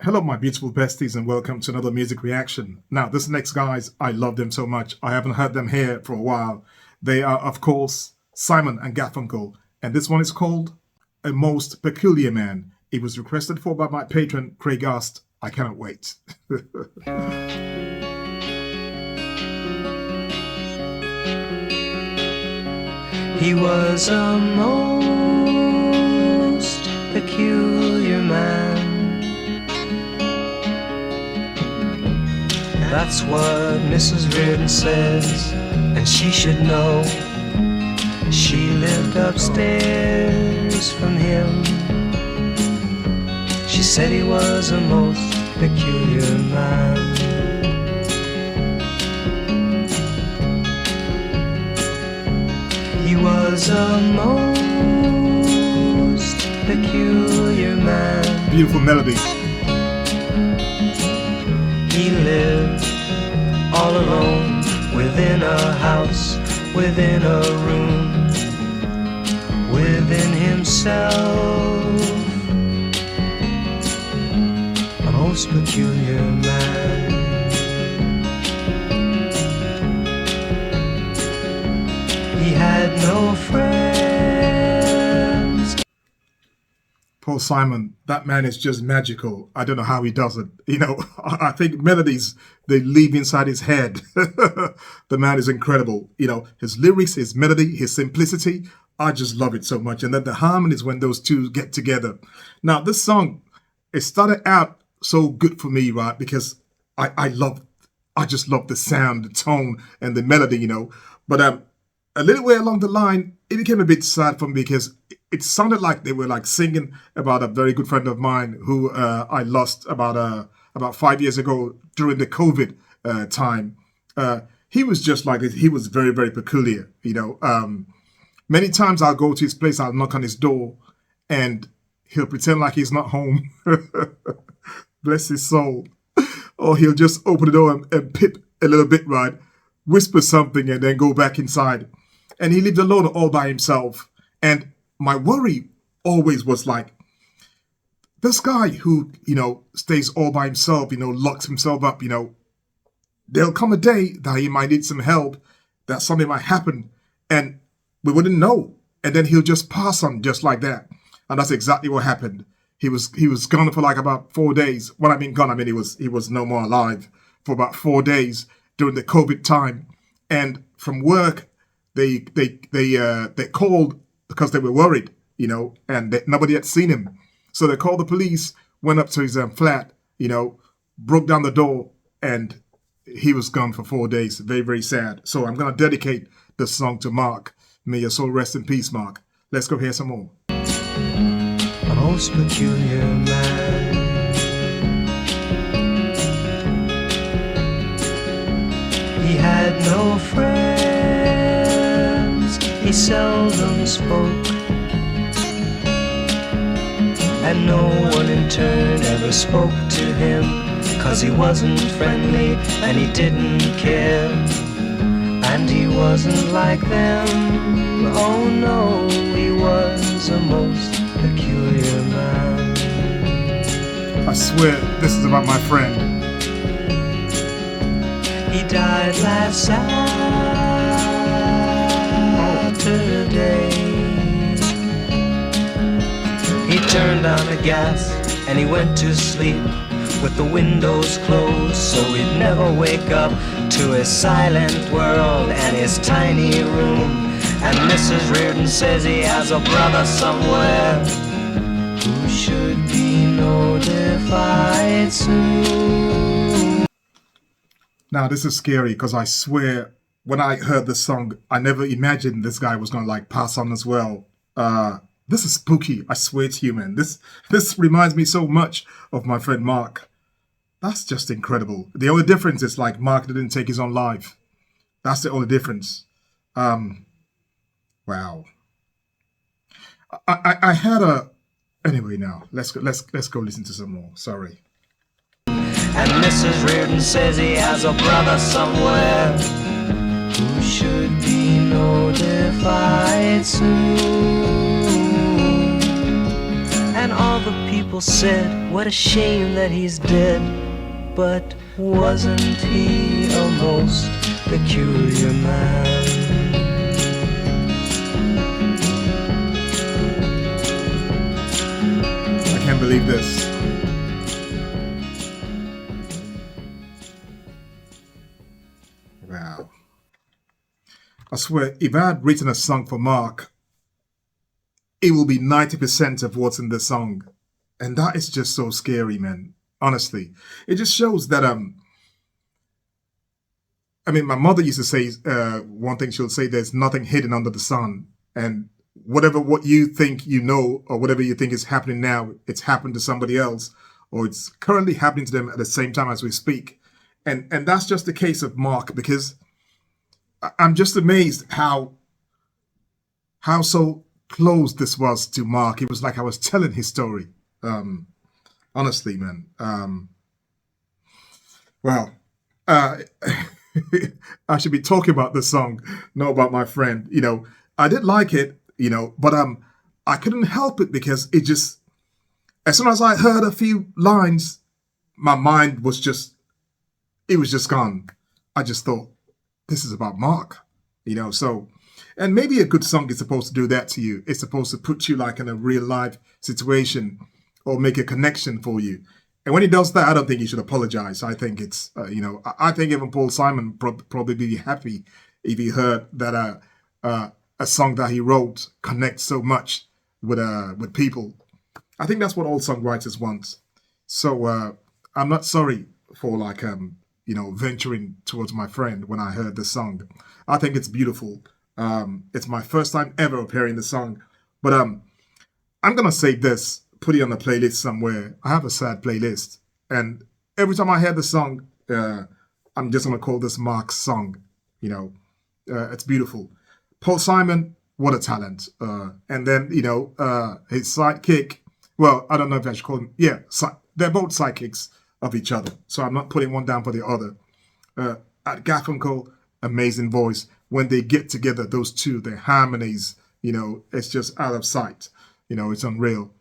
Hello, my beautiful besties, and welcome to another music reaction. Now, this next guys, I love them so much. I haven't heard them here for a while. They are, of course, Simon and Garfunkel, and this one is called A Most Peculiar Man. It was requested for by my patron, Craig Ast. I cannot wait. He was a most peculiar man. That's what Mrs. Reardon says, and she should know. She lived upstairs from him. She said he was a most peculiar man. He was a most peculiar man. Beautiful melody. He lived all alone within a house, within a room, within himself. A most peculiar man. He had no friends. Paul Simon, that man is just magical. I don't know how he does it. I think melodies, they live inside his head. The man is incredible. His lyrics, his melody, his simplicity, I just love it so much. And then the harmonies when those two get together. Now, this song, it started out so good for me, right? Because I just love the sound, the tone, and the melody, But a little way along the line, it became a bit sad for me because it sounded like they were like singing about a very good friend of mine who I lost about 5 years ago during the COVID time. He was just like, he was very, very peculiar, Many times I'll go to his place, I'll knock on his door, and he'll pretend like he's not home. Bless his soul. Or he'll just open the door and pip a little bit, right? Whisper something and then go back inside. And he lived alone all by himself. And my worry always was like, this guy who, stays all by himself, locks himself up, there'll come a day that he might need some help, that something might happen, and we wouldn't know. And then he'll just pass on just like that. And that's exactly what happened. He was gone for like about 4 days. When I mean gone, I mean he was no more alive for about 4 days during the COVID time. And from work, they called because they were worried, and nobody had seen him. So they called the police, went up to his flat, broke down the door, and he was gone for 4 days. Very, very sad. So I'm going to dedicate this song to Mark. May your soul rest in peace, Mark. Let's go hear some more. A most peculiar man. He had no friends, he seldom spoke, and no one in turn ever spoke to him, 'cause he wasn't friendly and he didn't care, and he wasn't like them. Oh no, he was a most peculiar man. I swear this is about my friend. He died last Saturday. He turned on the gas and he went to sleep with the windows closed, so he'd never wake up to his silent world and his tiny room. And Mrs. Reardon says he has a brother somewhere who should be notified soon. Now, this is scary because I swear when I heard this song, I never imagined this guy was going to like pass on as well. This is spooky. I swear to you, man. This reminds me so much of my friend Mark. That's just incredible. The only difference is like Mark didn't take his own life. That's the only difference. Wow. I had a anyway. Now let's go listen to some more. Sorry. And Mrs. Reardon says he has a brother somewhere who should be notified soon. And all the people said, what a shame that he's dead. But wasn't he a most peculiar man? I can't believe this. Wow. I swear, if I had written a song for Mark, it will be 90% of what's in the song. And that is just so scary, man. Honestly. It just shows that I mean, my mother used to say one thing she'll say, there's nothing hidden under the sun. And what you think you know, or whatever you think is happening now, it's happened to somebody else, or it's currently happening to them at the same time as we speak. And that's just the case of Mark, because I'm just amazed how so close this was to Mark. It was like I was telling his story. Honestly, man. Well, I should be talking about this song, not about my friend. You know, I did like it, you know, but I couldn't help it because it just, as soon as I heard a few lines, my mind was just, it was just gone. I just thought, this is about Mark, you know, so, and maybe a good song is supposed to do that to you. It's supposed to put you like in a real life situation or make a connection for you. And when he does that, I don't think he should apologize. I think it's, you know, I think even Paul Simon probably be happy if he heard that a song that he wrote connects so much with people. I think that's what all songwriters want. So I'm not sorry for like, you know, venturing towards my friend when I heard the song. I think it's beautiful. It's my first time ever hearing the song. But I'm going to say this. Put it on a playlist somewhere. I have a sad playlist. And every time I hear the song, I'm just going to call this Mark's song. You know, it's beautiful. Paul Simon, what a talent. And then, you know, his sidekick, well, I don't know if I should call him. Yeah, they're both sidekicks of each other. So I'm not putting one down for the other. At Garfunkel, amazing voice. When they get together, those two, their harmonies, you know, it's just out of sight. You know, it's unreal.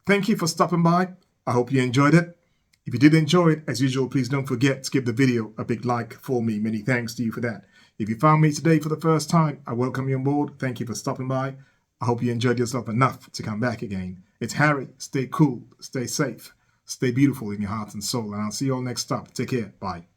Thank you for stopping by. I hope you enjoyed it. If you did enjoy it, as usual, please don't forget to give the video a big like for me. Many thanks to you for that. If you found me today for the first time, I welcome you on board. Thank you for stopping by. I hope you enjoyed yourself enough to come back again. It's Harry. Stay cool, stay safe, stay beautiful in your heart and soul. And I'll see you all next stop. Take care. Bye.